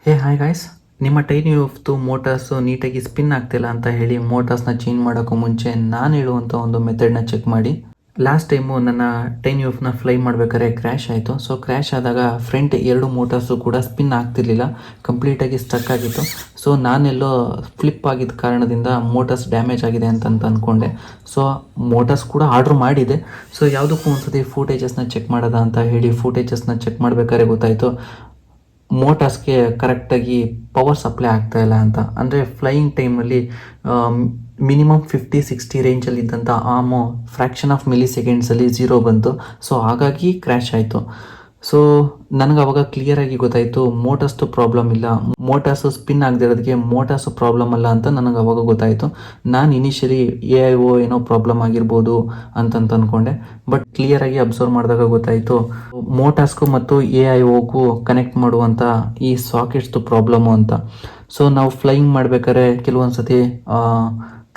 ಹೇ hi guys, ನಿಮ್ಮ ಟೈನ್ ಯೂಫ್ತು motors ನೀಟಾಗಿ spin ಆಗ್ತಿಲ್ಲ ಅಂತ ಹೇಳಿ ಮೋಟಾರ್ಸ್ನ ಚೇಂಜ್ ಮಾಡೋಕ್ಕೂ ಮುಂಚೆ ನಾನು ಹೇಳುವಂಥ ಒಂದು ಮೆಥಡ್ನ ಚೆಕ್ ಮಾಡಿ. ಲಾಸ್ಟ್ ಟೈಮು ನನ್ನ ಟೈನ್ ಯೂಫ್ನ ಫ್ಲೈ ಮಾಡಬೇಕಾದ್ರೆ ಕ್ರ್ಯಾಶ್ ಆಯಿತು. ಸೊ ಕ್ರ್ಯಾಶ್ ಆದಾಗ ಫ್ರಂಟ್ ಎರಡು ಮೋಟಾರ್ಸು ಕೂಡ ಸ್ಪಿನ್ ಆಗ್ತಿರ್ಲಿಲ್ಲ, ಕಂಪ್ಲೀಟಾಗಿ ಸ್ಟಕ್ ಆಗಿತ್ತು. ಸೊ ನಾನೆಲ್ಲೋ ಫ್ಲಿಪ್ ಆಗಿದ್ದ ಕಾರಣದಿಂದ ಮೋಟಾರ್ಸ್ ಡ್ಯಾಮೇಜ್ ಆಗಿದೆ ಅಂತ ಅಂದ್ಕೊಂಡೆ. ಸೊ ಮೋಟಾರ್ಸ್ ಕೂಡ ಆರ್ಡ್ರ್ ಮಾಡಿದೆ. ಸೊ ಯಾವುದಕ್ಕೂ ಒಂದ್ಸತಿ ಫೂಟೇಜಸ್ನ ಚೆಕ್ ಮಾಡೋದ ಅಂತ ಹೇಳಿ ಫೂಟೇಜಸ್ನ ಚೆಕ್ ಮಾಡಬೇಕಾದ್ರೆ ಗೊತ್ತಾಯಿತು ಮೋಟಾರ್ಸ್ಗೆ ಕರೆಕ್ಟಾಗಿ ಪವರ್ ಸಪ್ಲೈ ಆಗ್ತಾ ಇಲ್ಲ ಅಂತ. ಅಂದರೆ ಫ್ಲೈಯಿಂಗ್ ಟೈಮಲ್ಲಿ ಮಿನಿಮಮ್ 50-60 ರೇಂಜಲ್ಲಿ ಇದ್ದಂಥ ಆಮು ಫ್ರ್ಯಾಕ್ಷನ್ ಆಫ್ ಮಿಲಿ ಸೆಕೆಂಡ್ಸಲ್ಲಿ ಝೀರೋ ಬಂತು. ಸೊ ಹಾಗಾಗಿ ಕ್ರ್ಯಾಶ್ ಆಯಿತು. ಸೊ ನನಗೆ ಅವಾಗ ಕ್ಲಿಯರಾಗಿ ಗೊತ್ತಾಯಿತು ಮೋಟಾರ್ಸ್ದು ಪ್ರಾಬ್ಲಮ್ ಇಲ್ಲ, ಮೋಟಾರ್ಸು ಸ್ಪಿನ್ ಆಗದಿರೋದಕ್ಕೆ ಮೋಟಾರ್ಸು ಪ್ರಾಬ್ಲಮ್ ಅಲ್ಲ ಅಂತ ನನಗೆ ಅವಾಗ ಗೊತ್ತಾಯಿತು. ನಾನು ಇನಿಷಿಯಲಿ AIO ಏನೋ ಪ್ರಾಬ್ಲಮ್ ಆಗಿರ್ಬೋದು ಅಂತಂತ ಅಂದ್ಕೊಂಡೆ. ಬಟ್ ಕ್ಲಿಯರಾಗಿ ಅಬ್ಸರ್ವ್ ಮಾಡಿದಾಗ ಗೊತ್ತಾಯಿತು ಮೋಟಾರ್ಸ್ಗೂ ಮತ್ತು AIOಗೂ ಕನೆಕ್ಟ್ ಮಾಡುವಂಥ ಈ ಸಾಕೆಟ್ಸ್ದು ಪ್ರಾಬ್ಲಮ್ಮು ಅಂತ. ಸೊ ನಾವು ಫ್ಲೈಯಿಂಗ್ ಮಾಡಬೇಕಾದ್ರೆ ಕೆಲವೊಂದು ಸತಿ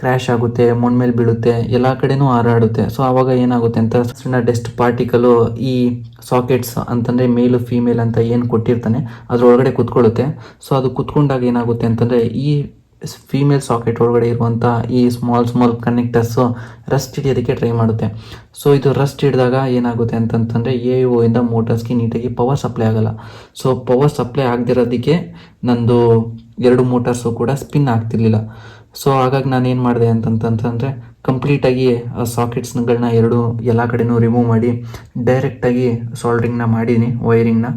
ಕ್ರ್ಯಾಶ್ ಆಗುತ್ತೆ, ಮಣ್ಣು ಮೇಲೆ ಬೀಳುತ್ತೆ, ಎಲ್ಲ ಕಡೆನೂ ಹಾರಾಡುತ್ತೆ. ಸೊ ಆವಾಗ ಏನಾಗುತ್ತೆ ಅಂತ ಸಣ್ಣ ಡಸ್ಟ್ ಪಾರ್ಟಿಕಲು ಈ ಸಾಕೆಟ್ಸ್ ಅಂತಂದರೆ ಮೇಲು ಫೀಮೇಲ್ ಅಂತ ಏನು ಕೊಟ್ಟಿರ್ತಾನೆ ಅದರೊಳಗಡೆ ಕುತ್ಕೊಳ್ಳುತ್ತೆ. ಸೊ ಅದು ಕುತ್ಕೊಂಡಾಗ ಏನಾಗುತ್ತೆ ಅಂತಂದರೆ ಈ ಫೀಮೇಲ್ ಸಾಕೆಟ್ ಒಳಗಡೆ ಇರುವಂಥ ಈ ಸ್ಮಾಲ್ ಕನೆಕ್ಟರ್ಸು ರಸ್ಟ್ ಹಿಡಿಯೋದಕ್ಕೆ ಟ್ರೈ ಮಾಡುತ್ತೆ. ಸೊ ಇದು ರಸ್ಟ್ ಹಿಡಿದಾಗ ಏನಾಗುತ್ತೆ ಅಂತಂತಂದರೆ AIO ಇಂದ ಮೋಟರ್ಸ್ಗೆ ನೀಟಾಗಿ ಪವರ್ ಸಪ್ಲೈ ಆಗಲ್ಲ. ಸೊ ಪವರ್ ಸಪ್ಲೈ ಆಗದಿರೋದಕ್ಕೆ ನಂದು ಎರಡು ಮೋಟಾರ್ಸು ಕೂಡ ಸ್ಪಿನ್ ಆಗ್ತಿರ್ಲಿಲ್ಲ. ಸೊ ಹಾಗಾಗಿ ನಾನು ಏನು ಮಾಡಿದೆ ಅಂತಂತಂದರೆ ಕಂಪ್ಲೀಟಾಗಿ ಸಾಕೆಟ್ಸ್ಗಳನ್ನ ಎಲ್ಲ ಕಡೆನೂ ರಿಮೂವ್ ಮಾಡಿ ಡೈರೆಕ್ಟಾಗಿ ಸೋಲ್ಡ್ರಿಂಗ್ನ ಮಾಡೀನಿ, ವೈರಿಂಗ್ನ.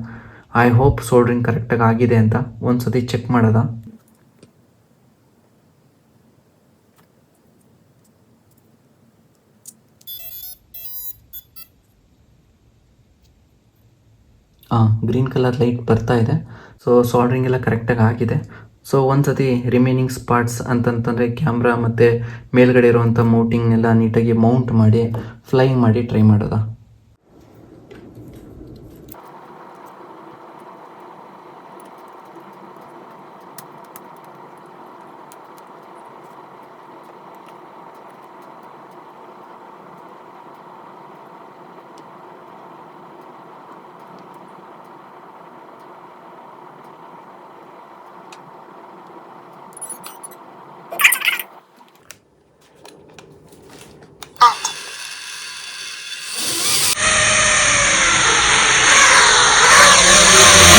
ಐ ಹೋಪ್ ಸೋಲ್ಡ್ರಿಂಗ್ ಕರೆಕ್ಟಾಗಿ ಆಗಿದೆ ಅಂತ ಒಂದು ಸತಿ ಚೆಕ್ ಮಾಡೋದ. ಗ್ರೀನ್ ಕಲರ್ ಲೈಟ್ ಬರ್ತಾ ಇದೆ. ಸೊ ಸೋಲ್ಡ್ರಿಂಗ್ ಎಲ್ಲ ಕರೆಕ್ಟಾಗಿ ಆಗಿದೆ. ಸೊ ಒಂದು ಸತಿ ರಿಮೈನಿಂಗ್ ಸ್ಪಾಟ್ಸ್ ಅಂತಂತಂದರೆ ಕ್ಯಾಮ್ರಾ ಮತ್ತು ಮೇಲ್ಗಡೆ ಇರುವಂಥ ಮೌಂಟಿಂಗ್ನೆಲ್ಲ ನೀಟಾಗಿ ಮೌಂಟ್ ಮಾಡಿ ಫ್ಲೈಯಿಂಗ್ ಮಾಡಿ ಟ್ರೈ ಮಾಡೋದ.